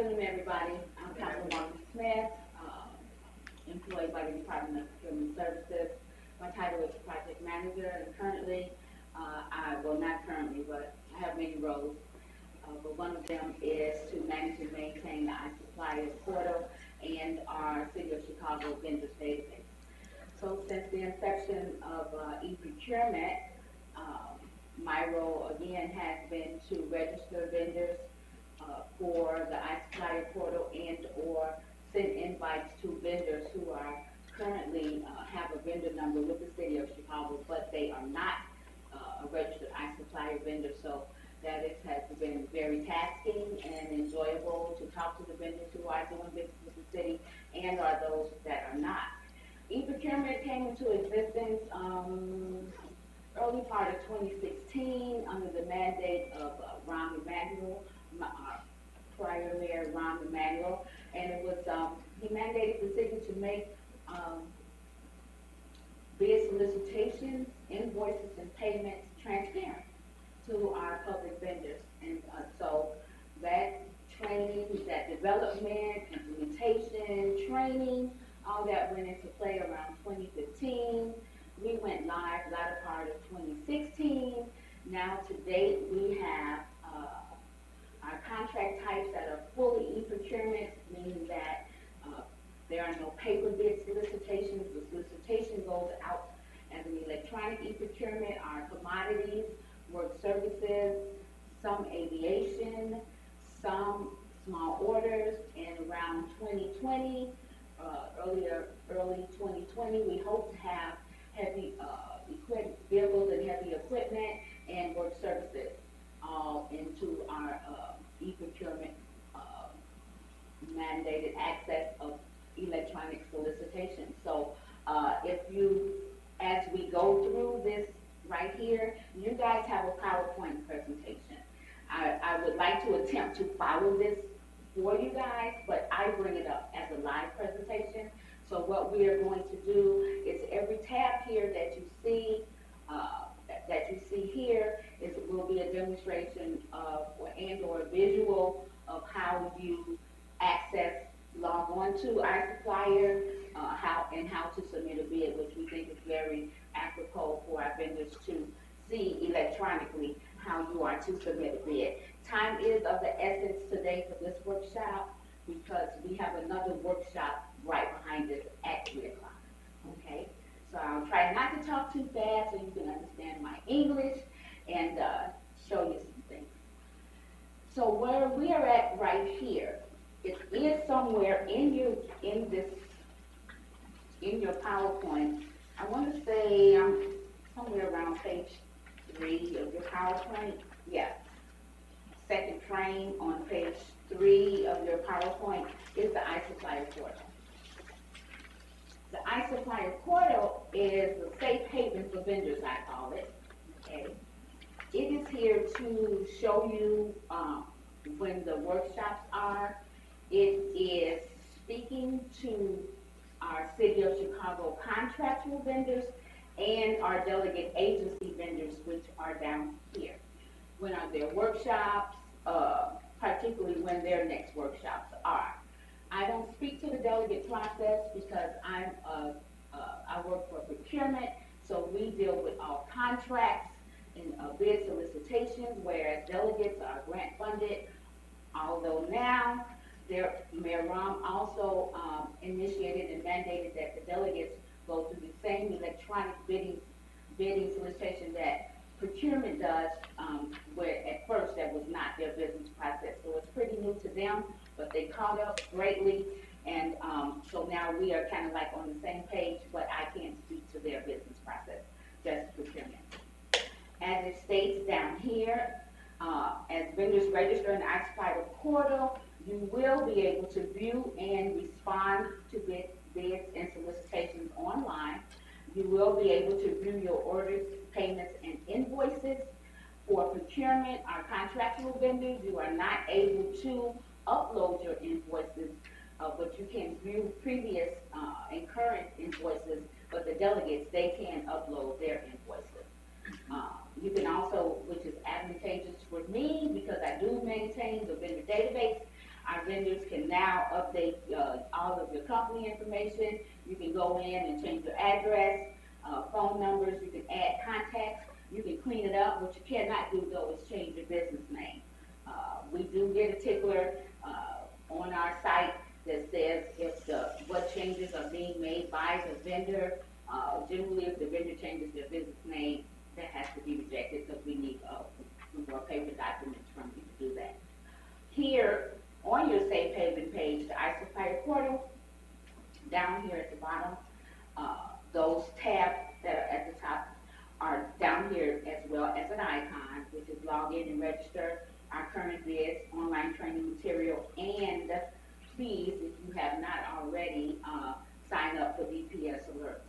afternoon, everybody. I'm Councilwoman Smith, employed by the Department of Procurement Services. My title is Project Manager, and currently, but I have many roles. But one of them is to manage and maintain the iSupplier portal and our City of Chicago vendors database. So since the inception of eProcurement, my role again has been to register vendors for the iSupplier portal and or send invites to vendors who are currently have a vendor number with the City of Chicago, but they are not a registered iSupplier vendor. So that has been very tasking and enjoyable to talk to the vendors who are doing business with the city and are those that are not. eProcurement came into existence early part of 2016 under the mandate of Ron Emanuel, prior mayor Ron Emanuel, and it was he mandated the city to make bid solicitations, invoices, and payments transparent to our public vendors. And so that training, that development, implementation, training, all that went into play around 2015. We went live latter part of 2016. Now to date, we have our contract types that are fully e-procurement, meaning that there are no paper bid solicitations. The solicitation goes out as an electronic e-procurement. Our commodities, work services, some aviation, some small orders, and around 2020, early 2020, we hope to have heavy vehicles and heavy equipment and work services all into our e-procurement mandated access of electronic solicitation. So as we go through this right here, you guys have a PowerPoint presentation. I would like to attempt to follow this for you guys, but I bring it up as a live presentation. So what we are going to do is every tab here that you see here will be a demonstration of or a visual of how you log on to iSupplier, how to submit a bid, which we think is very apropos for our vendors to see electronically how you are to submit a bid. Time is of the essence today for this workshop because we have another workshop right behind us at 3 o'clock. Okay, so I'll try not to talk too fast so you can understand my English and show you some things. So where we are at right here, it is somewhere in your PowerPoint. I want to say somewhere around page 3 of your PowerPoint. Yeah, second frame on page 3 of your PowerPoint is the iSupplier portal. The iSupplier portal is a safe haven for vendors, I call it. Okay, it is here to show you when the workshops are. It is speaking to our City of Chicago contractual vendors and our delegate agency vendors, which are down here. When are their workshops, particularly when their next workshops are. I don't speak to the delegate process because I work for procurement, so we deal with all contracts and bid solicitations, whereas delegates are grant funded, although now Mayor Rahm also initiated and mandated that the delegates go through the same electronic bidding solicitation that procurement does, where at first that was not their business process. So it's pretty new to them, but they caught up greatly, and so now we are kind of like on the same page, but I can't speak to their business process, just procurement. As it states down here, as vendors register in the iSupplier portal, you will be able to view and respond to bids and solicitations online. You will be able to view your orders, payments, and invoices. For procurement, our contractual vendors, you are not able to upload your invoices, but you can view previous and current invoices, but the delegates, they can upload their invoices. You can also, which is advantageous for me because I do maintain the vendor database, Our vendors can now update all of your company information. You can go in and change your address, phone numbers. You can add contacts. You can clean it up. What you cannot do, though, is change your business name. We do get a tickler on our site that says if what changes are being made by the vendor. Generally, if the vendor changes their business name, that has to be rejected because we need more paper documents from you to do that. Here on your Safe Haven page, the iSupplier portal, down here at the bottom, those tabs that are at the top are down here as well as an icon, which is log in and register, our current bids, online training material, and please, if you have not already, sign up for DPS alerts.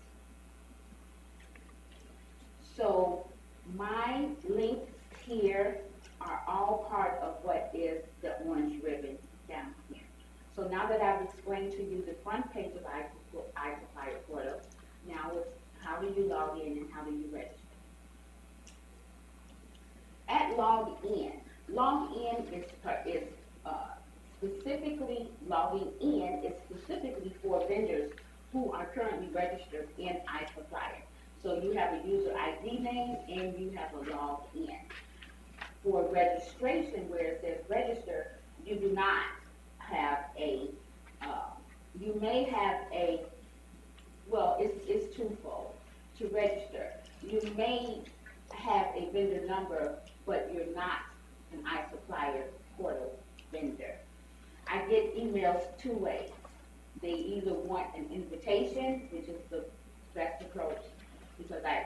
So my links here are all part of what is the orange ribbon down here. So now that I've explained to you the front page of iSupplier portal, now it's how do you log in and how do you register? At log in is specifically logging in is specifically for vendors who are currently registered in iSupplier. So you have a user ID name and you have a log in. For registration, where it says register, you do not have a, you may have a, well, it's twofold. To register, you may have a vendor number, but you're not an iSupplier portal vendor. I get emails two ways. They either want an invitation, which is the best approach, because I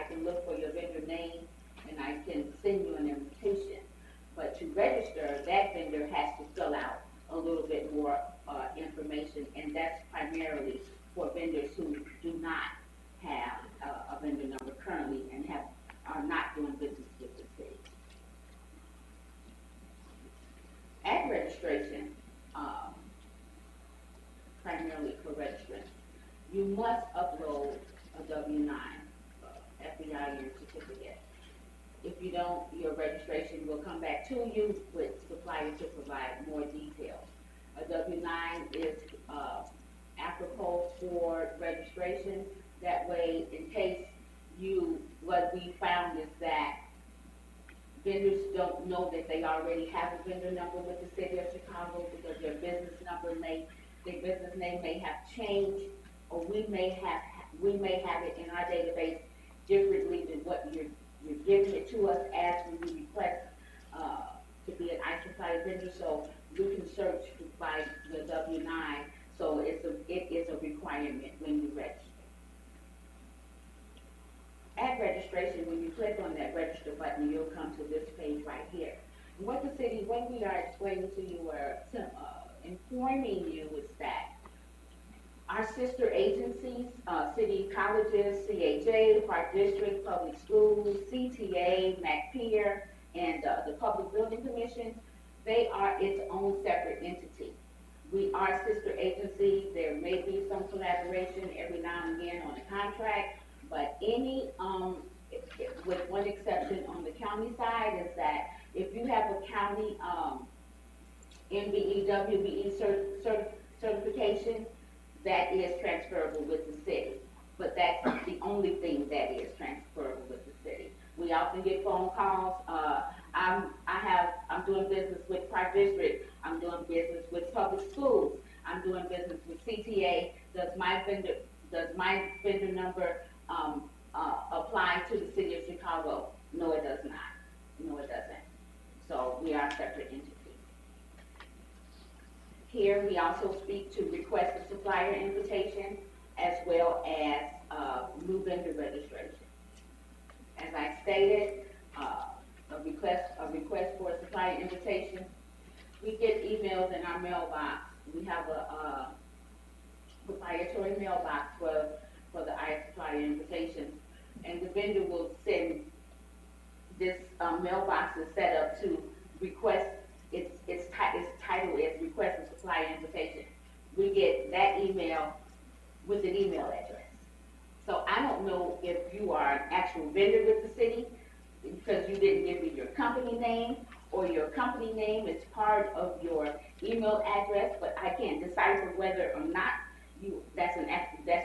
can look for your vendor name and I can send you an invitation. But to register, that vendor has to fill out a little bit more information, and that's primarily for vendors who do not have a vendor number currently and are not doing business with the city. At registration, primarily for registrants, you must upload a W-9 FEIN certificate. If you don't, your registration will come back to you with supplier to provide more details. A W-9 is applicable for registration. That way, in case what we found is that vendors don't know that they already have a vendor number with the city of Chicago because their business name may have changed, or we may have it in our database differently than what you're giving it to us as we request to be an iSupplier vendor. So we can search by the W-9. So it is a requirement when you register. At registration, when you click on that register button, you'll come to this page right here. And what we are explaining to you or informing you is that our sister agencies, city colleges, CHA, Park District, Public Schools, CTA, MacPeer, and the Public Building Commission, they are its own separate entity. We are sister agencies. There may be some collaboration every now and again on a contract, but any, with one exception on the county side, is that if you have a county MBE, WBE certification, that is transferable with the city. But that's the only thing that is transferable with the city. We often get phone calls. I'm doing business with Park District. I'm doing business with Public Schools. I'm doing business with CTA. Does my vendor number apply to the city of Chicago? No, it does not. No, it doesn't. So we are separate entities. Here we also speak to request a supplier invitation as well as new vendor registration. As I stated, a request for a supplier invitation. We get emails in our mailbox. We have a proprietary mailbox for the iSupplier invitations, and the vendor will send this mailbox is set up to request. Its title is request a supplier invitation. We get that email with an email address. So I don't know if you are an actual vendor with the city because you didn't give me your company name, or your company name is part of your email address, but I can't decipher whether or not that's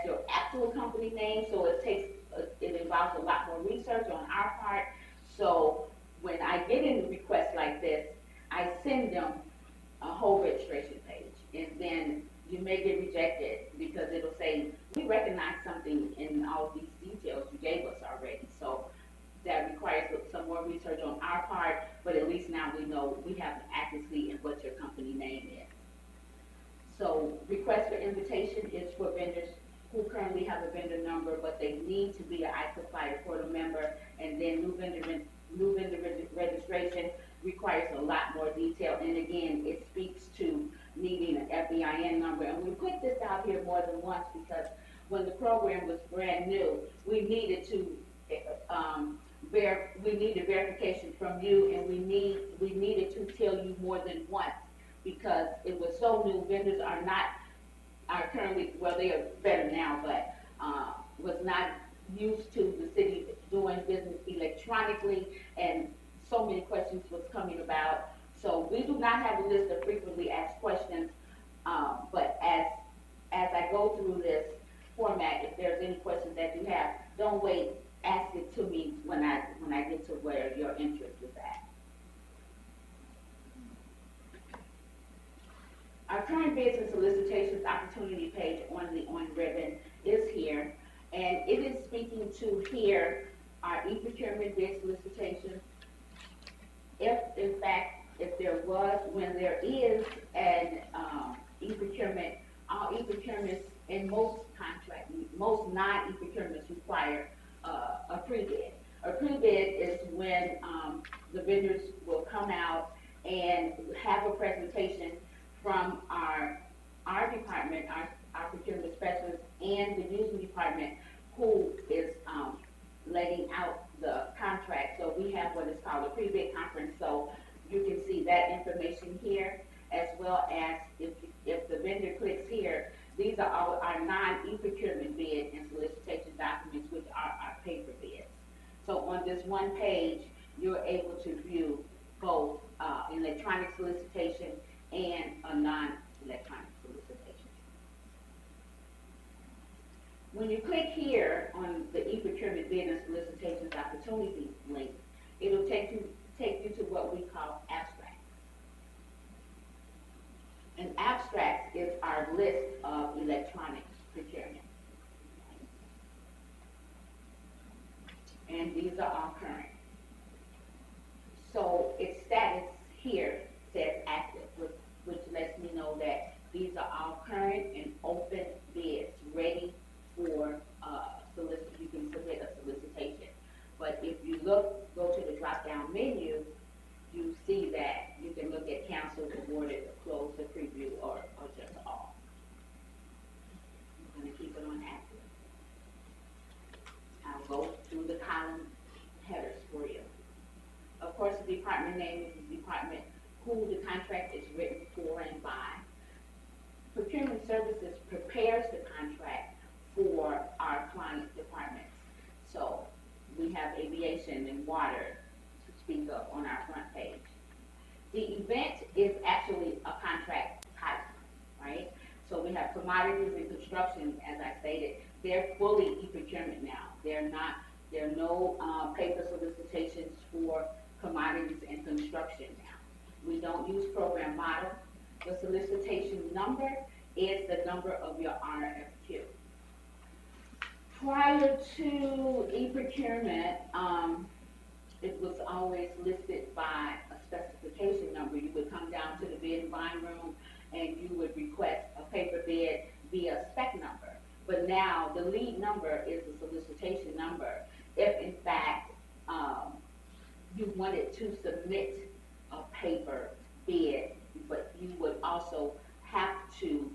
your actual company name. So it involves a lot more research on our part. So when I get in requests like this, I send them a whole registration page, and then you may get rejected because it'll say, we recognize something in all these details you gave us already. So that requires some more research on our part, but at least now we know we have accuracy in what your company name is. So request for invitation is for vendors who currently have a vendor number, but they need to be an iSupplier portal member, and then new vendor registration requires a lot more detail, and again, it speaks to needing an FEIN number. And we put this out here more than once because when the program was brand new, we needed verification from you, and we needed to tell you more than once because it was so new. Vendors are currently, well, they are better now, but was not used to the city doing business electronically, and so many questions was coming about. So we do not have a list of frequently asked questions, but as I go through this format, if there's any questions that you have, don't wait, ask it to me when I get to where your interest is at. Our current bids and solicitations opportunity page on the on ribbon is here, and it is speaking to here our eProcurement bid solicitations. If in fact, if there was, when there is an eProcurement, all eProcurements in most non-eProcurements require a pre-bid. A pre-bid is when the vendors will come out and have a presentation from our department, our procurement specialist, and the using department, who is letting out the contract. So we have what is called a pre-bid conference. So you can see that information here, as well as if the vendor clicks here, these are all our non-eProcurement bid and solicitation documents, which are our paper bids. So on this one page, you're able to view both electronic solicitation and a non-electronic solicitation. When you click here on the eProcurement bid and solicitations opportunity link, it'll take you to what we call abstracts. An abstract is our list of electronic procurement. And these are all current. So its status here says active, which lets me know that these are all current and open bids ready for you can submit a solicitation. But if you go to the drop-down menu, you see that you can look at canceled, awarded, closed, or preview, or just all. I'm going to keep it on active. I'll go through the column headers for you. Of course, the department name is the department who the contract is written for and by. Procurement Services prepares the contract for our client departments. So we have aviation and water to speak of on our front page. The event is actually a contract type, right? So we have commodities and construction, as I stated, they're fully eProcurement now. There are no paper solicitations for commodities and construction now. We don't use program model. The solicitation number is the number of your RFQ. Prior to eProcurement, it was always listed by a specification number. You would come down to the bid and buying room and you would request a paper bid via spec number. But now the lead number is the solicitation number. If in fact you wanted to submit a paper bid, but you would also have to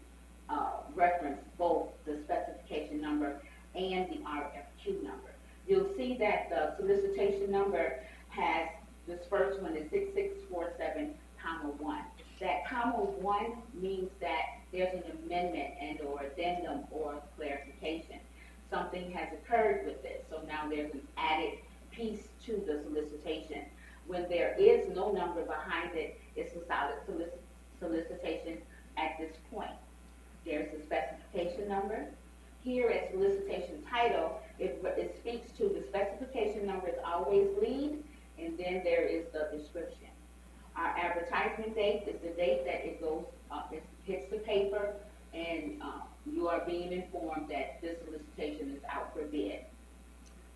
reference both the specification number and the RFQ number. You'll see that the solicitation number has, this first one is 6647, comma 1. That comma 1 means that there's an amendment and or addendum or clarification. Something has occurred with this, so now there's an added piece to the solicitation. When there is no number behind it, it's a solid solicitation at this point. There's the specification number. Here at solicitation title, it speaks to the specification number is always lead, and then there is the description. Our advertisement date is the date that it goes, it hits the paper, and you are being informed that this solicitation is out for bid.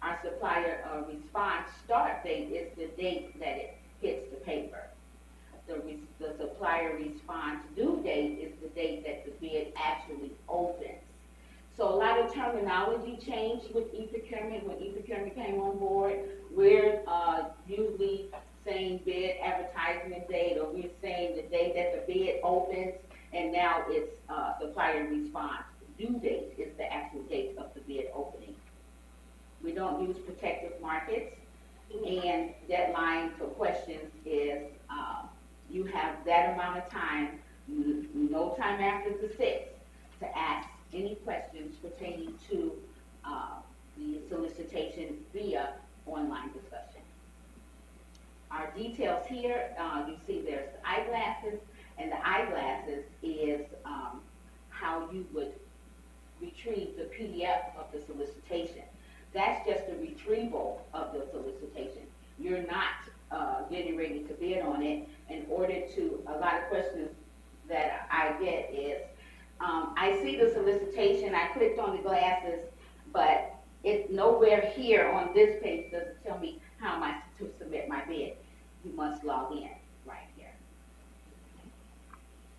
Our supplier response start date is the date that it hits the paper. The supplier response due date is the date that the bid actually opens. So a lot of terminology changed with eProcurement. When eProcurement came on board, we're usually saying bid advertisement date, or we're saying the date that the bid opens, and now it's supplier response due date is the actual date of the bid opening. We don't use protective markets, and deadline for questions is you have that amount of time, no time after the 6th, to ask any questions pertaining to the solicitation via online discussion. Our details here, you see there's the eyeglasses, and the eyeglasses is how you would retrieve the PDF of the solicitation. That's just a retrieval of the solicitation. You're not getting ready to bid on it. In order to, a lot of questions that I get is, I see the solicitation, I clicked on the glasses, but it's nowhere here on this page does it tell me how am I to submit my bid. You must log in right here.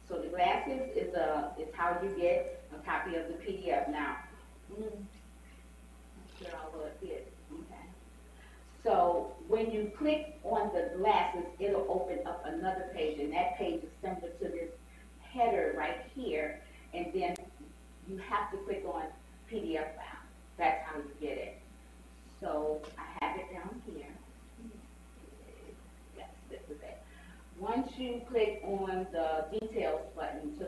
So the glasses is how you get a copy of the PDF. Now, sure I will fit. Okay. So when you click on the glasses, it'll open up another page, and that page is similar to this header right here, and then you have to click on PDF file. That's how you get it. So I have it down here. Yes, this is it. Once you click on the details button to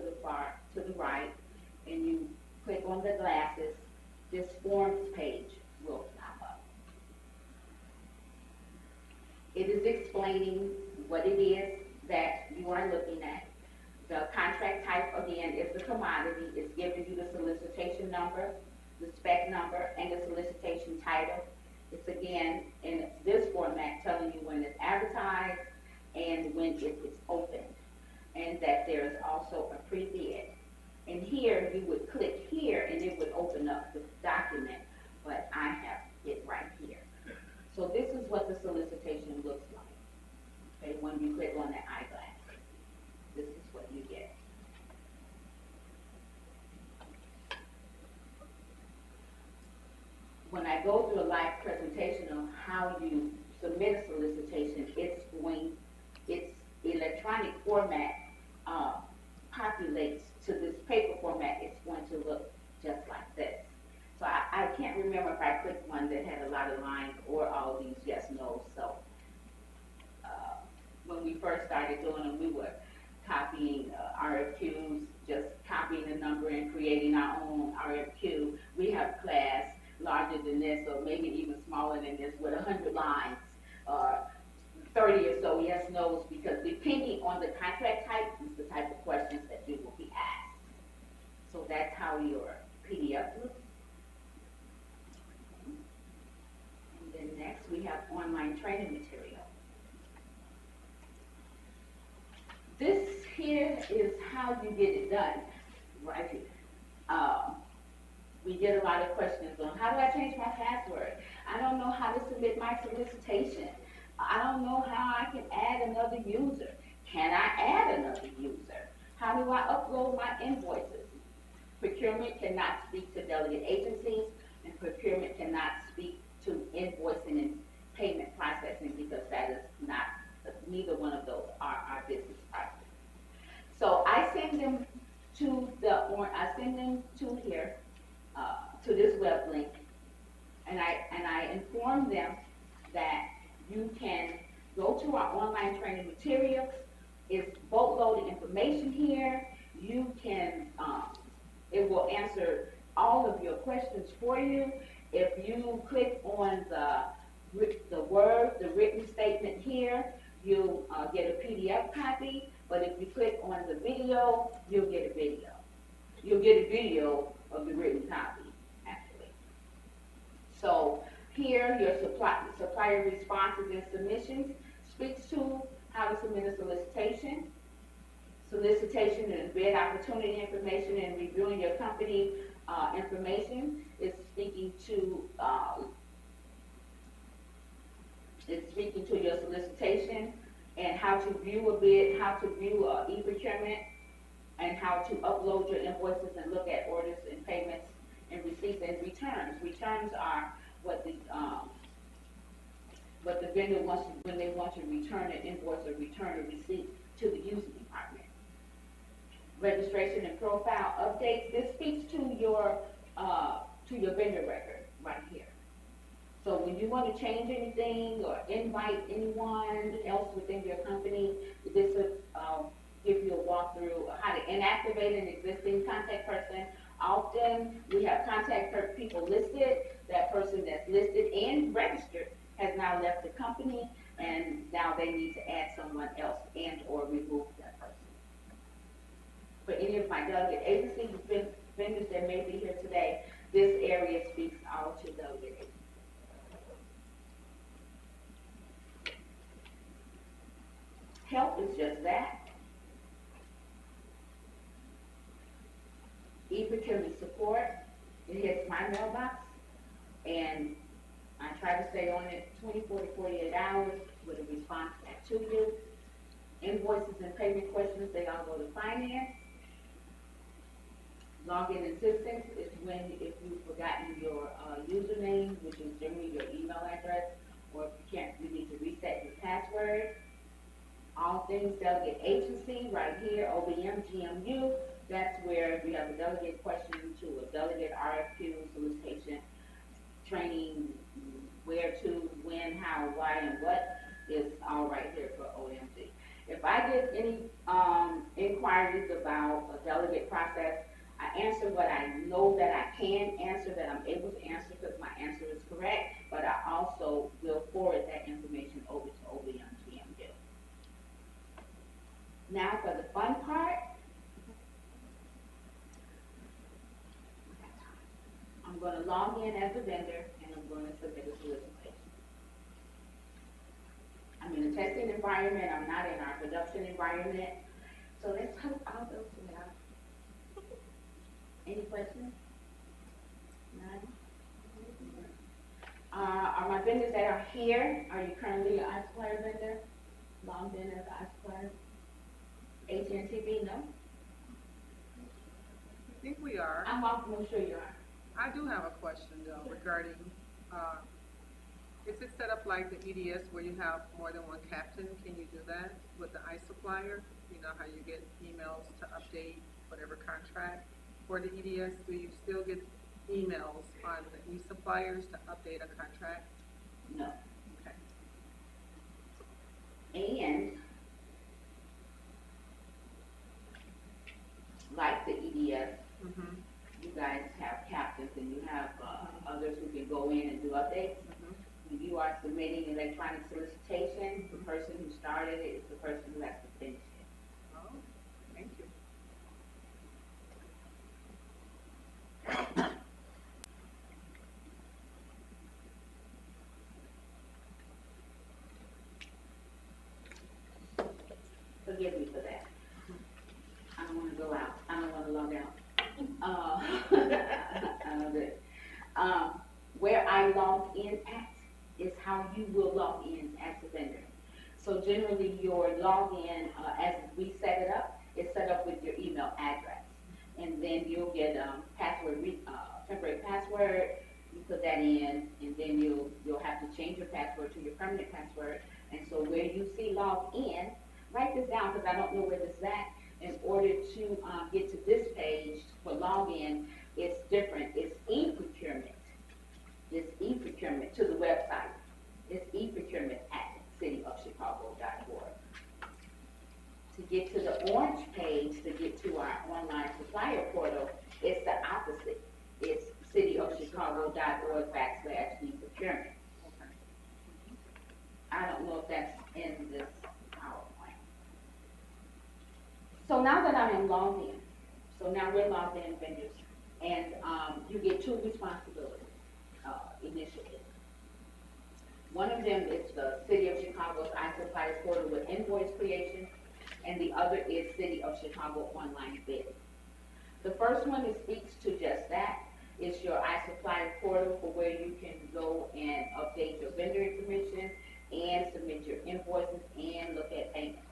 the right, and you click on the glasses, this forms page will pop up. It is explaining what it is that you are looking at. The contract type, again, is the commodity. It's giving you the solicitation number, the spec number, and the solicitation title. It's, again, in this format, telling you when it's advertised and when it is opened, and that there is also a pre-bid. And here, you would click here, and it would open up the document, but I have it right here. So this is what the solicitation looks like, okay, when you click on the eyeglass. This is what you get. When I go through a live presentation on how you submit a solicitation, its electronic format populates to this paper format. It's going to look just like this. So I can't remember if I clicked one that had a lot of lines or all these yes, no. So when we first started doing them, we were copying RFQs, just copying the number and creating our own RFQ. We have class larger than this, or maybe even smaller than this, with 100 lines, or 30 or so yes, no's, because depending on the contract type is the type of questions that you will be asked. So that's how your PDF looks. And then next we have online training material. This here is how you get it done, right here. We get a lot of questions on how do I change my password? I don't know how to submit my solicitation. I don't know how I can add another user. Can I add another user? How do I upload my invoices? Procurement cannot speak to delegate agencies, and procurement cannot speak to invoicing and payment processing, because that is not, neither one of those are our business process. So I send them to here, to this web link, and I inform them that you can go to our online training materials. It's boatload of information here. You can, it will answer all of your questions for you. If you click on the the written statement here, you'll get a PDF copy, but if you click on the video, you'll get a video. You'll get a video of the written copy, actually. So here, your supplier responses and submissions speaks to how to submit a solicitation. Solicitation is bid opportunity information and reviewing your company information. It's speaking to your solicitation and how to view a bid, how to view eProcurement, and how to upload your invoices and look at orders and payments and receipts and returns. Returns are what the vendor wants when they want to return an invoice or return a receipt to the user department. Registration and profile updates. This speaks to your vendor record right here. So when you want to change anything or invite anyone else within your company, this will give you a walkthrough of how to inactivate an existing contact person. Often we have contact people listed. That person that's listed and registered has now left the company, and now they need to add someone else and or remove that person. For any of my delegate agency vendors that may be here today, this area speaks all to delegate agencies. Help is just that. eProcurement support, it hits my mailbox, and I try to stay on it 24 to 48 hours with a response back to you. Invoices and payment questions, they all go to finance. Login assistance is when, if you've forgotten your username, which is generally your email address, or if you can't, you need to reset your password. All things delegate agency, right here, OBM, GMU, that's where if you have a delegate question to a delegate RFQ, solicitation, training, where to, when, how, why, and what is all right here for OMG. If I get any inquiries about a delegate process, I answer what I know that I can answer, that I'm able to answer because my answer is correct, but I also will forward that information over to OBM GMU. Now for the fun part, I'm going to log in as a vendor and I'm going to submit a solicitation. I'm in a testing environment, I'm not in our production environment, so let's hope all goes well. Any questions? None? Are my vendors that are here, are you currently an iSupplier vendor? Logged in as iSupplier? AT&T, no? I think we are. I'm sure you are. I do have a question though regarding, is it set up like the EDS where you have more than one captain? Can you do that with the iSupplier? You know how you get emails to update whatever contract? For the EDS, do you still get emails on the eSuppliers to update a contract? No. Okay. And like the EDS, you guys have captains and you have others who can go in and do updates. When you are submitting electronic solicitation, the person who started it is the person who has to finish it. Oh, thank you. Forgive me for that. I don't want to go out. I don't want to log out. Where I log in at is how you will log in as a vendor. So generally your login, as we set it up, is set up with your email address. And then you'll get temporary password, you put that in, and then you'll have to change your password to your permanent password. And so where you see log in, write this down because I don't know where this is at. In order to get to this page for login, it's different. It's eProcurement. It's eProcurement to the website. It's eProcurement at cityofchicago.org. To get to the orange page, to get to our online supplier portal, it's the opposite. It's cityofchicago.org/eProcurement. in this PowerPoint. So now that I am logged in, so now we're logged in vendors, and you get two responsibilities initially. One of them is the City of Chicago's iSupplier portal with invoice creation, and the other is City of Chicago online bidding. The first one speaks to just that. It's your iSupplier portal for where you can go and update your vendor information and submit your invoices and look at payments.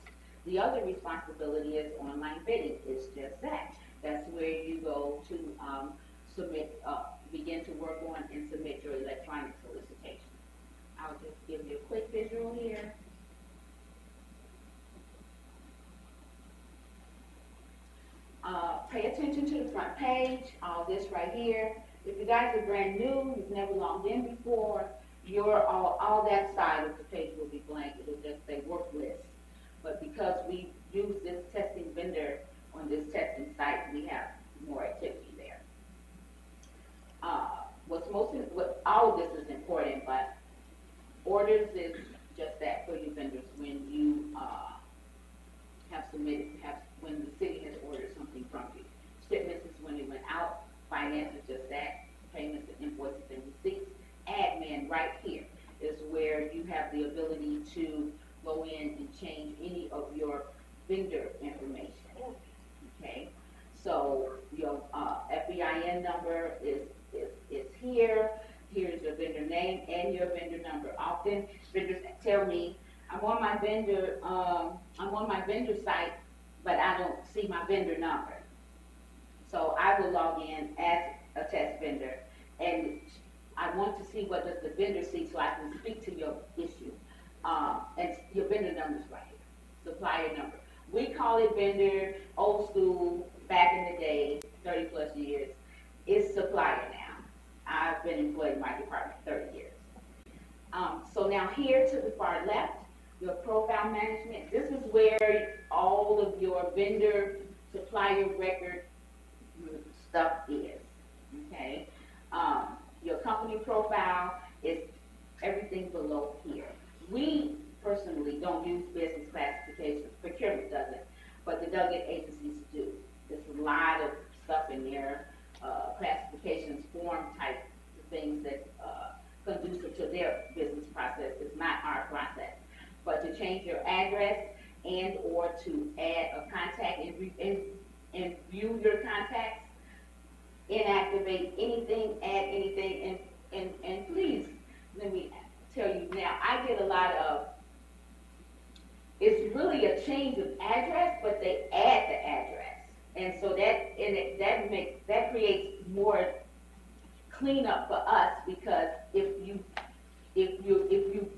The other responsibility is online bidding. It's just that. That's where you go to submit, begin to work on and submit your electronic solicitation. I'll just give you a quick visual here. Pay attention to the front page, all this right here. If you guys are brand new, you've never logged in before, all that side of the page will be blank. It'll just say work list. But because we use this testing vendor on this testing site, we have more activity there. All of this is important, but orders is just that for you vendors when you when the city has ordered something from you. Shipments is when it went out. Finance is just that. Payments and invoices and receipts. Admin right here is where you have the ability to go in and change any of your vendor information. Okay, so your FEIN number is here. Here's your vendor name and your vendor number. Often vendors tell me, I'm on my vendor site, but I don't see my vendor number. So I will log in as a test vendor, and I want to see what does the vendor see so I can speak to your issue. And your vendor number is right here, supplier number. We call it vendor, old school, back in the day, 30 plus years. It's supplier now. I've been employed in my department 30 years. So now here to the far left, your profile management. This is where all of your vendor supplier record stuff is, okay? Your company profile is everything below here. We personally don't use business classifications. Procurement doesn't, but the delegate agencies do. There's a lot of stuff in there, classifications, form type things that conducive to their business process. It's not our process. But to change your address and or to add a contact and view your contacts, inactivate anything, add anything, and please, let me tell you now, I get a lot of, it's really a change of address, but they add the address. And so that creates more cleanup for us, because if you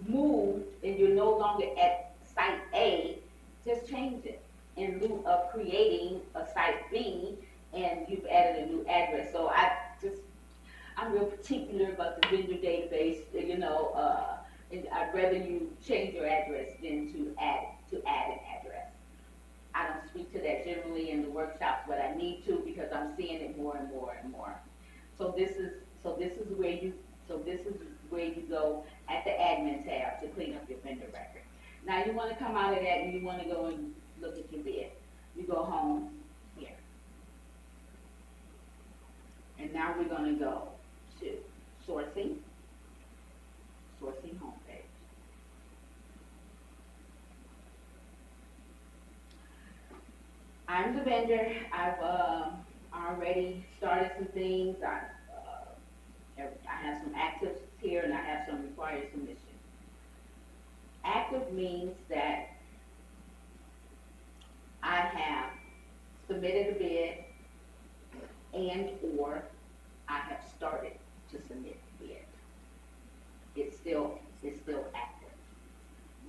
move and you're no longer at site A, just change it in lieu of creating a site B and you've added a new address. So I'm real particular about the vendor database, and I'd rather you change your address than to add an address. I don't speak to that generally in the workshops, but I need to because I'm seeing it more and more and more. So this is where you go at the admin tab to clean up your vendor record. Now you want to come out of that and you want to go and look at your bid. You go home here. And now we're going to go to sourcing homepage. I'm the vendor. I've already started some things. I have some actives here and I have some required submission. Active means that I have submitted a bid and or I have started to submit the bid. It's still active.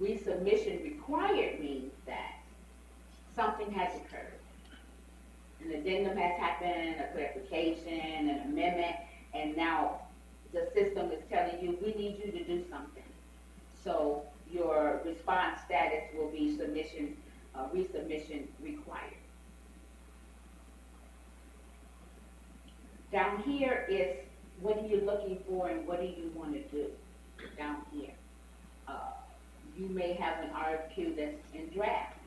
Resubmission required means that something has occurred. An addendum has happened, a clarification, an amendment, and now the system is telling you, we need you to do something. So your response status will be resubmission required. Down here is what are you looking for and what do you want to do down here. You may have an RFQ that's in draft,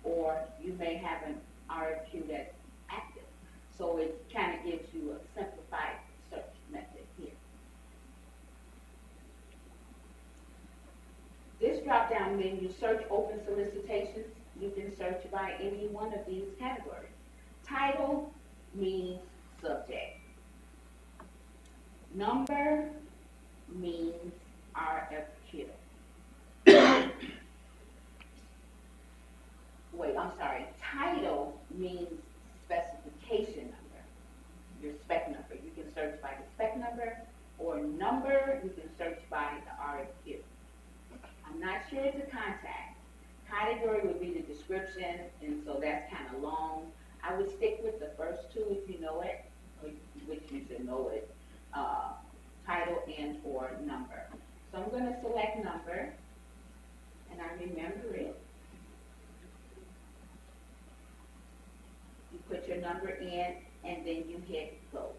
or you may have an RFQ that's active. So it kind of gives you a simplified search method here. This drop-down menu, search open solicitations. You can search by any one of these categories. Title means subject. Number means RFQ. Wait, I'm sorry. Title means specification number, your spec number. You can search by the spec number, or number, you can search by the RFQ. I'm not sure it's a contact. Category would be the description, and so that's kind of long. I would stick with the first two if you know it, which you should know it, title and or number. So I'm going to select number, and I remember it. You put your number in, and then you hit close.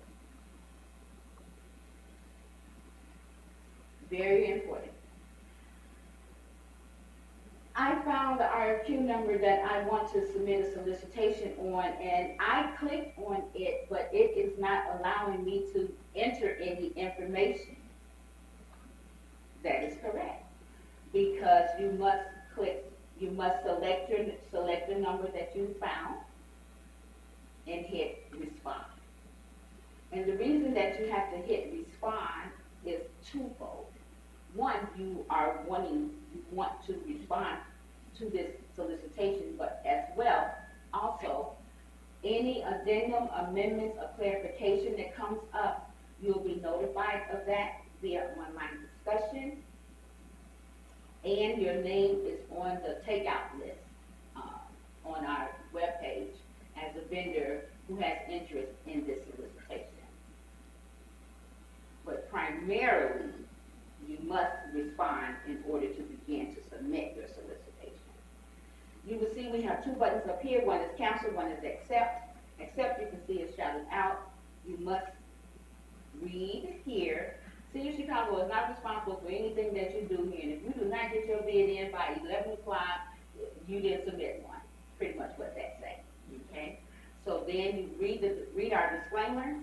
Very important. I found the RFQ number that I want to submit a solicitation on, and I clicked on it, but it is not allowing me to enter any information that is correct, because you must select the number that you found and hit respond. And the reason that you have to hit respond is twofold. One, you want to respond to this solicitation, but as well, also, any addendum, amendments, or clarification that comes up, you'll be notified of that via online discussion, and your name is on the takeout list on our webpage as a vendor who has interest in this solicitation. But primarily, you must respond in order to begin to submit your solicitation. You will see we have two buttons up here. One is cancel, one is accept. Accept, you can see is shouted out. You must read here. City of Chicago is not responsible for anything that you do here. And if you do not get your bid in by 11 o'clock, you didn't submit one. Pretty much what that says. Okay? So then you read our disclaimer,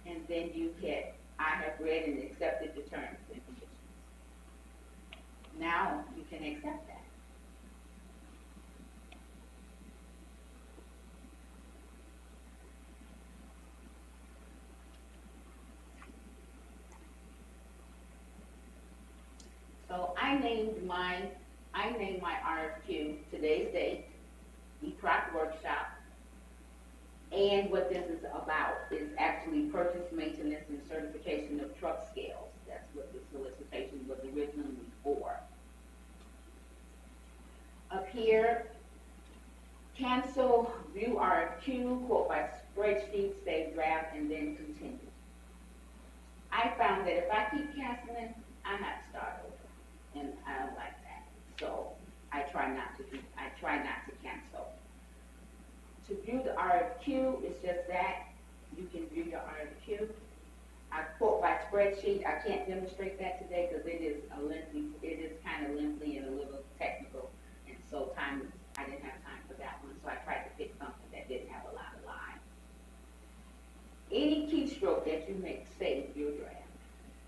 and then you hit I have read and accepted the terms and conditions. Now you can accept that. So I named my RFQ today's date, eProc workshop. And what this is about is actually purchase, maintenance, and certification of truck scales. That's what the solicitation was originally for. Up here, cancel, view RFQ, quote by spreadsheet, save draft, and then continue. I found that if I keep canceling, I have to start over, and I don't like that. So I try not to cancel. To view the RFQ, it's just that. You can view the RFQ. I quote by spreadsheet. I can't demonstrate that today because it is kind of lengthy and a little technical, and so I didn't have time for that one, so I tried to pick something that didn't have a lot of lines. Any keystroke that you make, save your draft,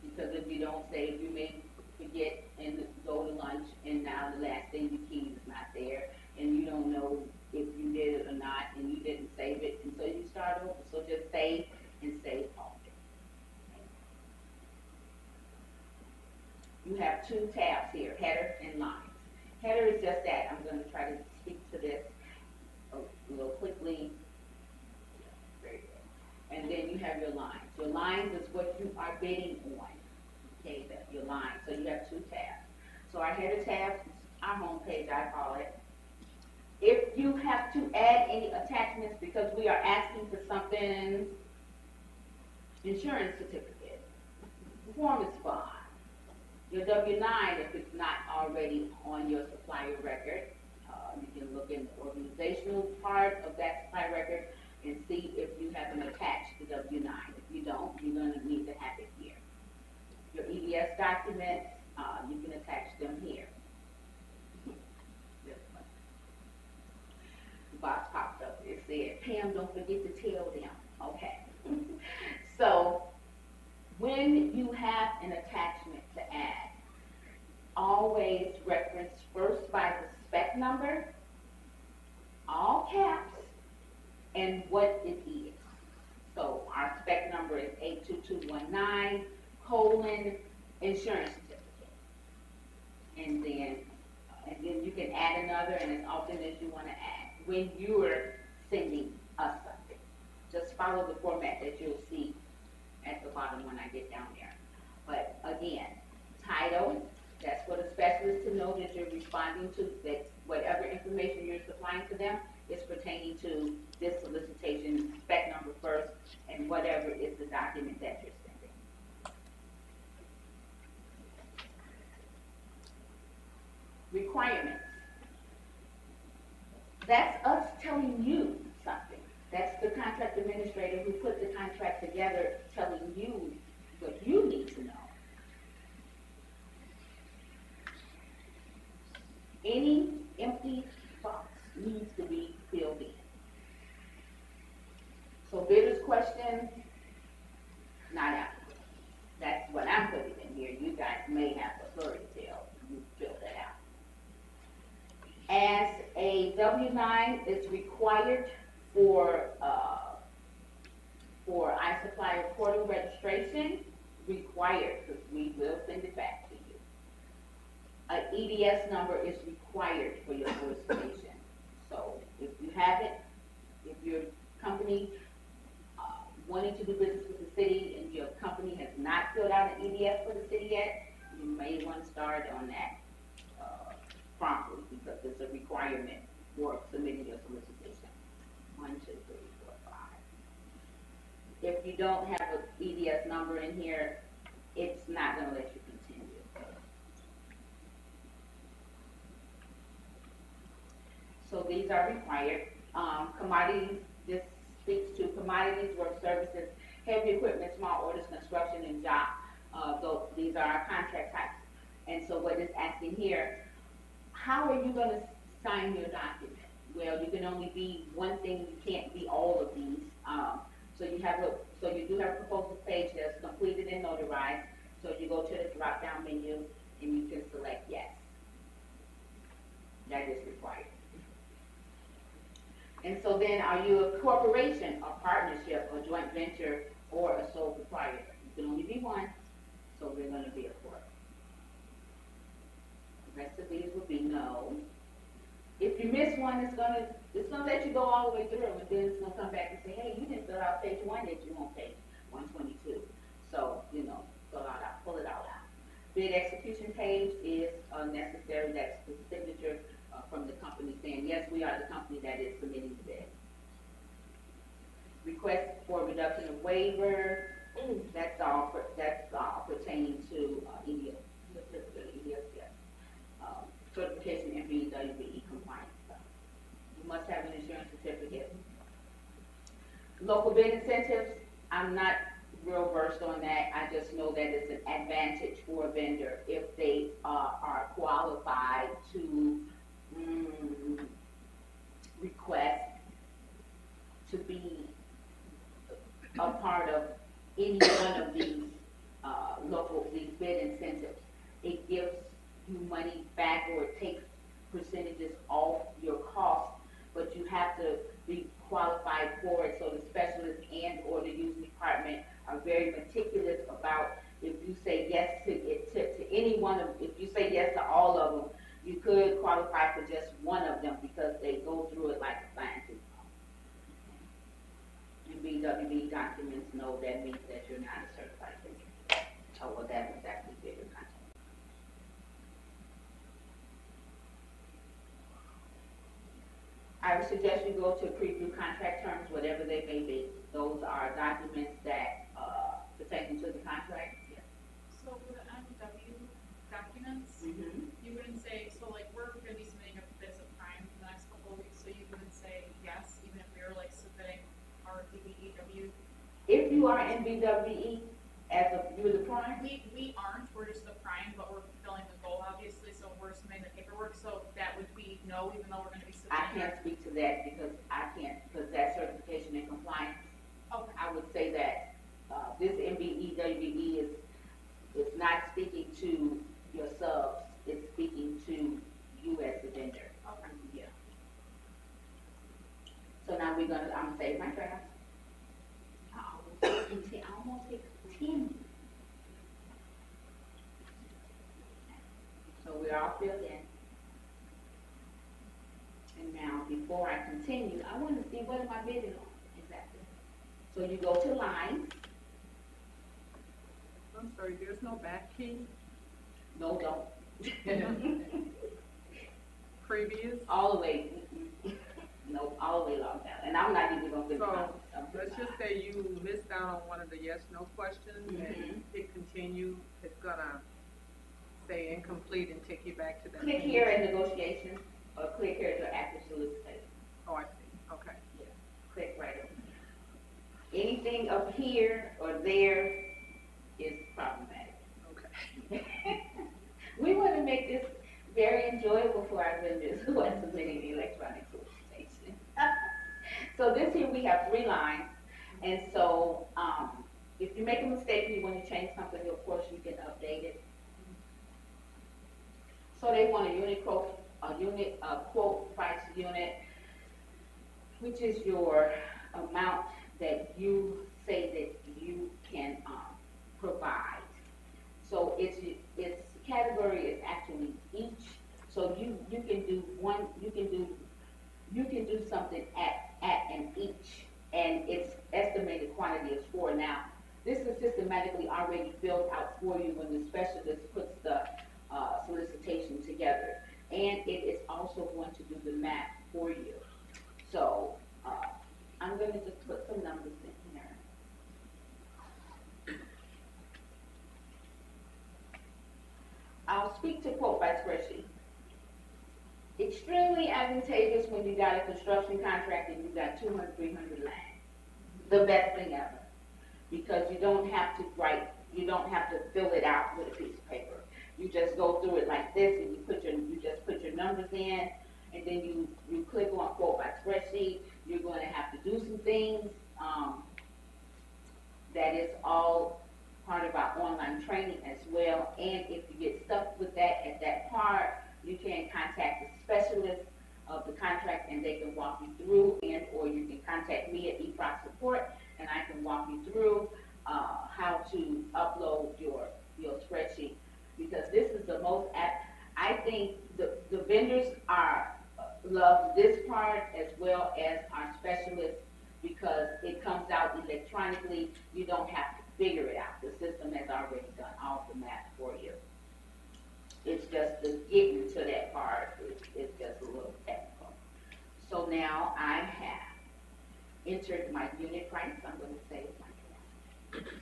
because if you don't save, you may forget and go to lunch, and now the last thing you keyed is not there, and you don't know if you did it or not, and you didn't save it, and so you start over. So just save and save all of it. You have two tabs here, header and lines. Header is just that. I'm going to try to speak to this a little quickly. Very good. And then you have your lines. Your lines is what you are bidding on. Okay, that's your lines. So you have two tabs. So our header tab, our home page, I call it. If you have to add any attachments, because we are asking for something, insurance certificate, performance bond, your W-9 if it's not already on your supplier record. You can look in the organizational part of that supplier record and see if you haven't attached the W-9. If you don't, you're going to need to have it here. Your EBS documents, you can attach them here. said, Pam, don't forget to tell them, okay? So, when you have an attachment to add, always reference first by the spec number, all caps, and what it is. So our spec number is 82219, insurance certificate. And then you can add another, and as often as you want to add. When you're sending us something, just follow the format that you'll see at the bottom when I get down there. But again, title, that's for the specialist to know that you're responding to, that whatever information you're supplying to them is pertaining to this solicitation, spec number first, and whatever is the document that you're sending. Requirements. That's us telling you something. That's the contract administrator who put the contract together telling you what you need to know. Any empty box needs to be filled in. So bidder's question, not applicable. That's what I'm putting in here. You guys may have authority to tell you fill that out. As a W-9, it's required for iSupplier portal registration, required, because we will send it back to you. An EDS number is required for your solicitation. So if you have it, if your company wanting to do business with the city and your company has not filled out an EDS for the city yet, you may want to start on that promptly, because it's a requirement for submitting your solicitation. 1, 2, 3, 4, 5. If you don't have an EDS number in here, it's not going to let you continue. So these are required. Commodities, this speaks to commodities, work services, heavy equipment, small orders, construction, and job. These are our contract types. And so what it's asking here, how are you going to sign your document? Well, you can only be one thing, you can't be all of these. So you do have a proposal page that's completed and notarized. So you go to the drop-down menu and you can select yes. That is required. And so then, are you a corporation, a partnership, a joint venture, or a sole proprietor? You can only be one, so we're going to be a corp. The rest of these will be no. If you miss one, it's gonna let you go all the way through, and then it's gonna come back and say, hey, you didn't fill out page 1 that you on page 122. So, pull it all out. Bid execution page is necessary. That's the signature from the company saying, yes, we are the company that is submitting the bid. Request for reduction of waiver, that's all pertaining to EDS, certification and BWE compliance. You must have an insurance certificate. Local bid incentives, I'm not real versed on that. I just know that it's an advantage for a vendor if they are qualified to request to be a part of any one of these these bid incentives. It gives you money back, or it takes percentages off your costs, but you have to be qualified for it. So the specialist and or the use department are very meticulous about if you say yes to any one of, if you say yes to all of them, you could qualify for just one of them because they go through it like a fine tooth comb. And BWB documents know that means that you're not a certified bidder. Oh, well, that was actually bidder contract. I would suggest you go to preview contract terms, whatever they may be. Those are documents that pertain to the contract. Yeah. So for the MW documents, you wouldn't say, so like we're going to be submitting a bit of prime in the next couple of weeks, so you wouldn't say yes, even if we were like submitting our DBEW? If you are in BWE, you're the prime? We aren't, we're just the prime, but we're fulfilling the goal no, obviously, so we're submitting the paperwork, so that would be no, even though we're gonna be I submitting. can't speak to that because I can't, because that certification and compliance, Okay, I would say that, this MBE, WBE is not speaking to your subs, it's speaking to you as the vendor. okay. Yeah. So now I'm gonna save my draft. I almost hit 10. So we're all filled in. And now, before I continue, I want to see what am I bidding on exactly. So you go to lines. I'm sorry, there's no back key, No, don't. previous? All the way. No, all the way logged out. And I'm not even gonna finish my. So, let's just say you missed out on one of the yes/no questions and Mhm. hit continue, it's gonna say incomplete and take you back to that. Click page. here at negotiation, or click here to active solicitation. Oh, I see, okay. Yeah. Click right over. Anything up here or there is problematic. Okay. We want to make this very enjoyable for our vendors who are submitting the electronic solicitation. So this here, we have 3 lines, and so, if you make a mistake and you want to change something, of course, you can update it. So they want a unit quote, quote price unit, which is your amount that you say that you can, provide. So its category is actually each. So you can do one, you can do something at and each, and its estimated quantity is 4. Now, this is systematically already filled out for you when the specialist puts the solicitation together, and it is also going to do the math for you. So I'm going to just put some numbers in here. I'll speak to quote by spreadsheet. Extremely advantageous when you got a construction contract and you got 200, 300 land. The best thing ever. Because you don't have to write, you don't have to fill it out with a piece of paper. You just go through it like this and you just put your numbers in, and then you click on quote by spreadsheet. You're going to have to do some things. That is all part of our online training as well. And if you get stuck with that at that part, you can contact the specialist of the contract and they can walk you through, and or you can contact me at eProc support and I can walk you through how to upload your spreadsheet, because this is the most I think the vendors love this part as well as our specialists, because it comes out electronically. You don't have to figure it out. The system has already done all the math for you. It's just the getting to that part is just a little technical. So now I have entered my unit price. I'm going to save my draft.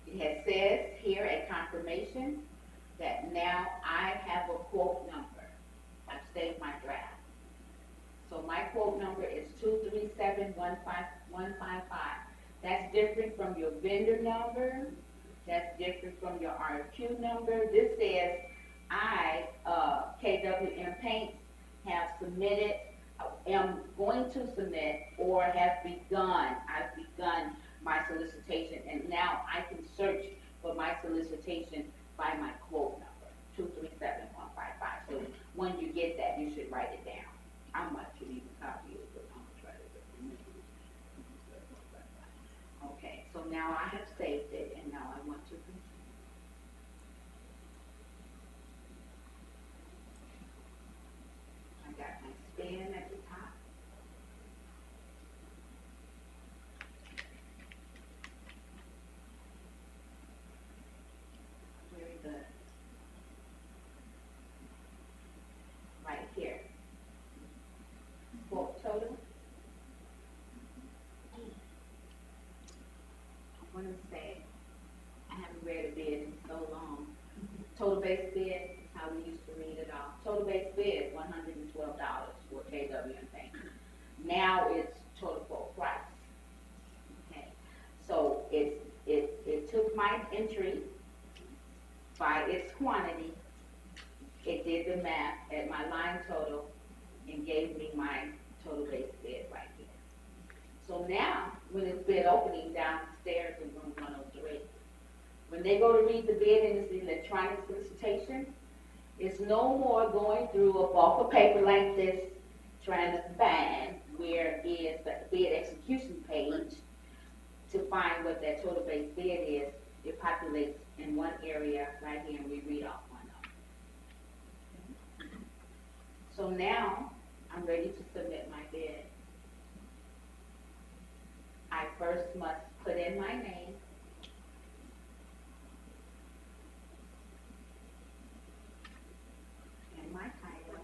It has says here at confirmation that now I have a quote number. I've saved my draft. So my quote number is 237-15155. That's different from your vendor number. That's different from your RFQ number. This says I, KWM Paints, have submitted, am going to submit, or have begun. I've begun my solicitation, and now I can search for my solicitation by my quote number, 237-155. So when you get that, you should write it down. I might should even copy it, but I'm gonna try to remove it. Okay, so now I have saved it, and now I want to continue. I got my span at the top. Where's the, right here. Quote total. I want to say, I haven't read a bid in so long. Total base bid is how we used to read it all. Total base bid, $112 for KWM Paint. Now it's total quote price. Okay, so it took my entry by its quantity, it did the math at my line total and gave me my total base bid right here. So now, when it's bid opening downstairs in room 103, when they go to read the bid and it's the electronic solicitation, it's no more going through a bulk of paper like this, trying to find where is the bid execution page to find what that total base bid is. It populates in one area right here and we read off one of them. So now I'm ready to submit my bid. I first must put in my name, and my title,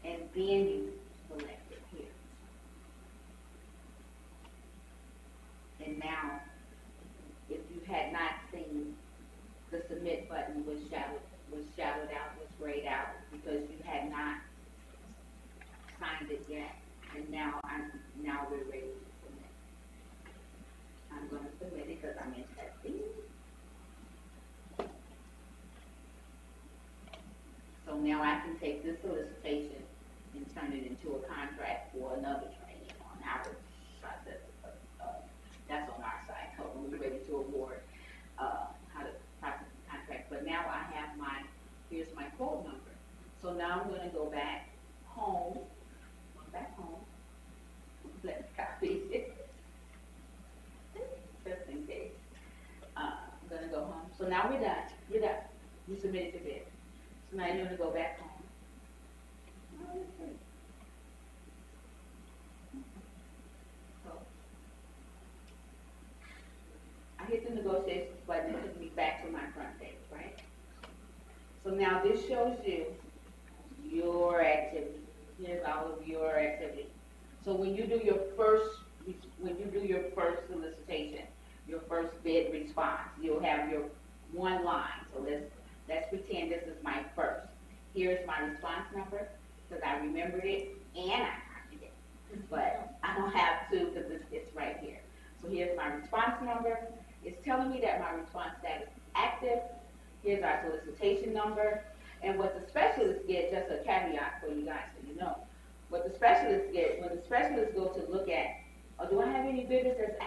and then you select it here. And now, if you had not seen, the submit button was shadowed out, was grayed out, because you had not signed it yet. And now we're ready to submit. I'm going to submit it because I'm in testing. So now I can take this solicitation and turn it into a contract for another training on our process. That's on our side. So when we're ready to award how to process the contract. But now I have here's my quote number. So now I'm going to go back home. Let's copy it. Just in case. I'm going to go home. So now we're done. You're done. You submitted your bid. So now you're going to go back home. Oh, that's great. So I hit the negotiations button. It took me back to my front page, right? So now this shows you your activity. Here's all of your activity. So when you do your first solicitation, your first bid response, you'll have your one line. So let's pretend this is my first. Here's my response number, because I remembered it and I copied it. But I don't have to because it's right here. So here's my response number. It's telling me that my response status is active. Here's our solicitation number. And what the specialists get, just a caveat for you guys so you know, what the specialists get, when the specialists go to look at, do I have any bidders that's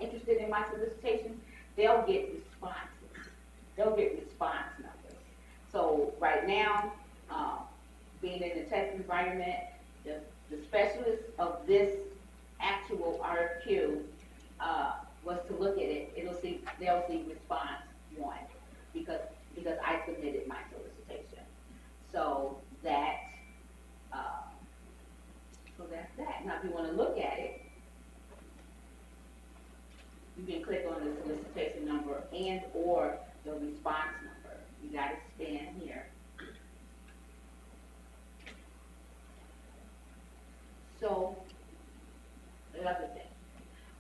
interested in my solicitation, they'll get responses. They'll get response numbers. So right now, being in the test environment, the specialist of this actual RFQ was to look at it. They'll see response 1 because I submitted my solicitation. So that's that. Now, if you want to look at it, you can click on the solicitation number and or the response number. You got to scan here. So, the other thing,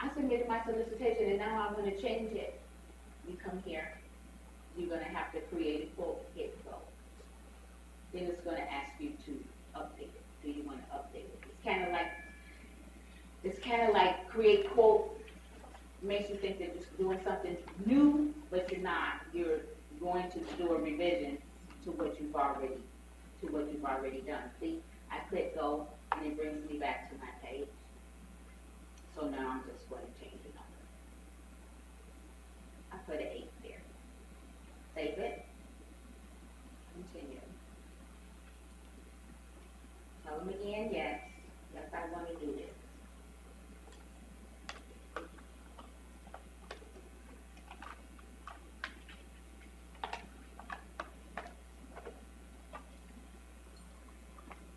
I submitted my solicitation and now I'm going to change it. You come here. You're going to have to create a quote, hit quote. Then it's going to ask you to update it. Do you want to update it? It's kind of like create quote. Makes you think that you're doing something new, but you're not. You're going to do a revision to what you've already done. See, I click go, and it brings me back to my page. So now I'm just going to change the number. I put an 8 there. Save it. Continue. Tell them again, yes. Yes, I want to do this.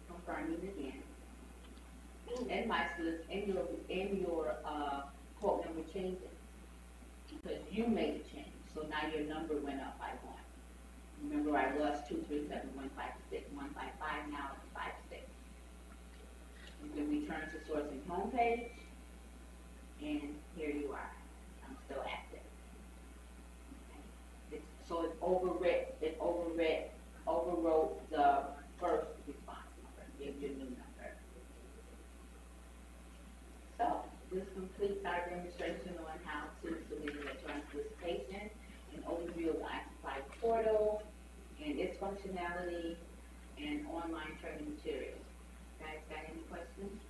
Confirming again. And your quote number changing because you made a change. So now your number went up by 1. Remember, I was 237-156, 155. Now it's 56. You can return to sourcing homepage, and here you are. I'm still active. Okay. So it overwrote the first response number. Give your new number. So this completes our demonstration on how to submit electronic its functionality, and online training materials. Guys, got any questions?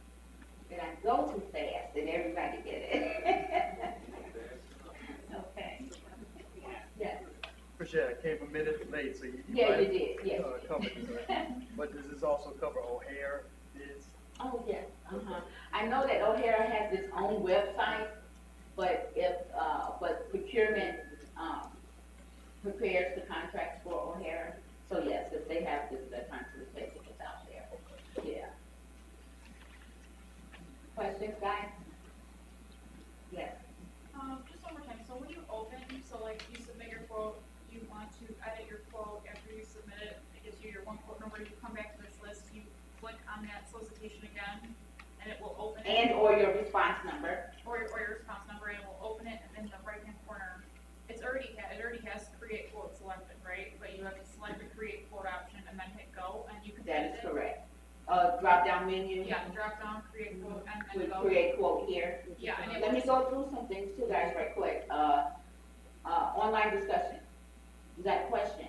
Did I go too fast? Did everybody get it? Okay. Yes. Appreciate it. I came a minute late, so you Yeah, might you did, yes. covered this. But does this also cover O'Hare bids? Oh, yes, I know that O'Hara has its own website, but but procurement, prepares the contracts for O'Hara. So yes, if they have this, that kind of solicitation is out there. Yeah. Questions, guys? Yes. Just one more time, so when you open, so like you submit your quote, you want to edit your quote after you submit it, it gives you your one quote number, you come back to this list, you click on that solicitation again, and it will open it. And or your response number. Or your response number, and it will open it, and in the right-hand corner, it already has create quote selected, right? But you have to select the create quote option and then hit go, and you can That is edit it. correct. Drop down menu. Yeah, drop down, create quote, and then With go. create quote here. Yeah, and it Let will me go through some things too, guys, right quick. Online discussion. You got a question?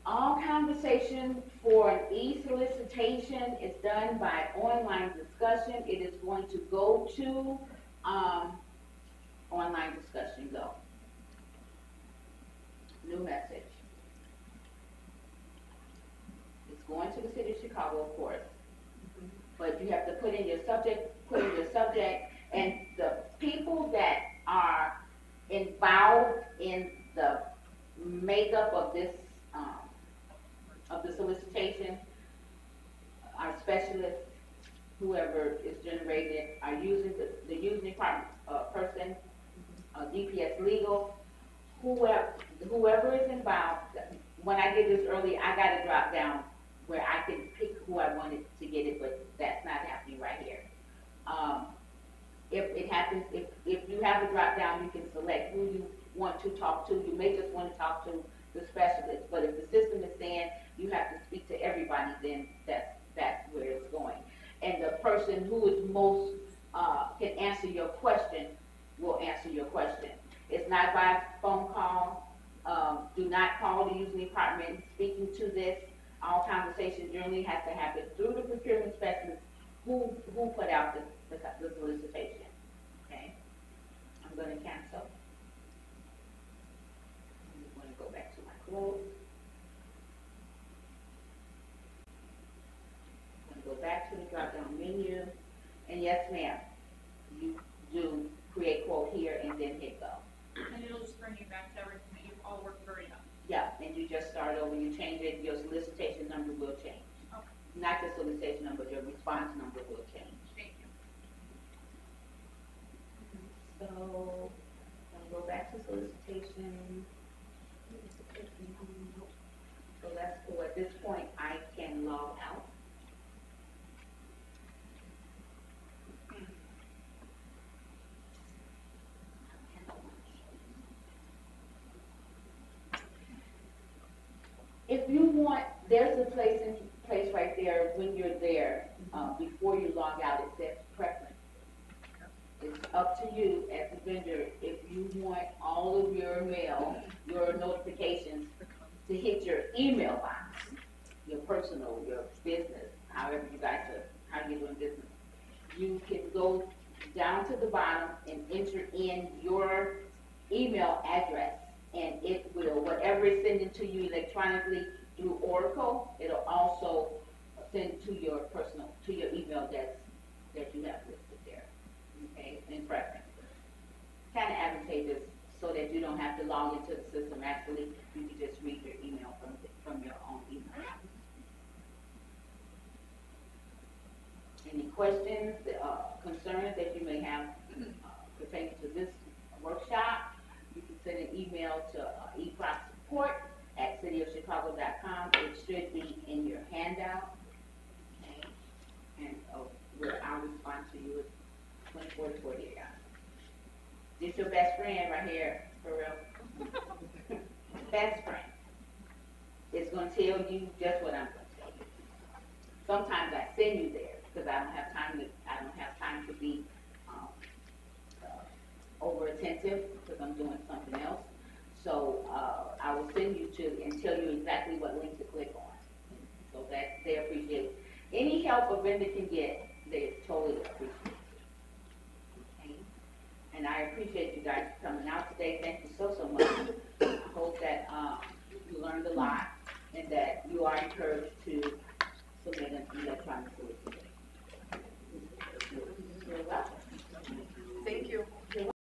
All conversation for an e-solicitation is done by online discussion. It is going to go to, online discussion, go. New message. It's going to the city of Chicago, of course. But you have to put in your subject, and the people that are involved in the makeup of this, of the solicitation, our specialists, whoever is generated, are using the using department person, DPS legal, whoever is involved. When I did this earlier, I got to drop down where I can pick who I wanted to get it, but that's not happening right here. If it happens, if you have a drop down, you can select who you want to talk to. You may just want to talk to the specialist, but if the system is saying you have to speak to everybody, then that's where it's going. And the person who is most can answer your question will answer your question. It's not by phone call. Do not call the using department speaking to this. All conversation generally has to happen through the procurement specialist who put out the solicitation. Okay? I'm going to cancel. I'm going to go back to my quote. I'm going to go back to the drop-down menu. And yes, ma'am, you do create quote here and then hit go. And it'll just bring you back to everything that you've all worked already on. Yeah, and you just start over, you change it, your solicitation number will change. Okay, Not the solicitation number, your response number will change. thank you. So, I'll go back to solicitation. So that's cool. At this point, I can log out. If you want, there's a place right there when you're there, before you log out, it says preference. It's up to you as a vendor if you want all of your mail, your notifications to hit your email box, your personal, your business, however you guys are, how you're doing business. You can go down to the bottom and enter in your email address, and it will, whatever is sending to you electronically through Oracle, it'll also send to your personal, to your email that you have listed there, okay, in preference. Kind of advantageous so that you don't have to log into the system. Actually, you can just read your email from your own email. Any questions, concerns that you may have pertaining to this workshop? You can send an email to eProcurement@cityofchicago.com. It should be in your handout. Okay. And I'll respond to you in 24 to 48 hours. This your best friend right here, for real. Best friend. It's going to tell you just what I'm going to tell you. Sometimes I send you there because I don't have time to be over attentive because I'm doing something else. So I will send you YouTube and tell you exactly what link to click on. So that, they appreciate it. Any help a vendor can get, they totally appreciate it. Okay? And I appreciate you guys coming out today. Thank you so much. I hope that you learned a lot and that you are encouraged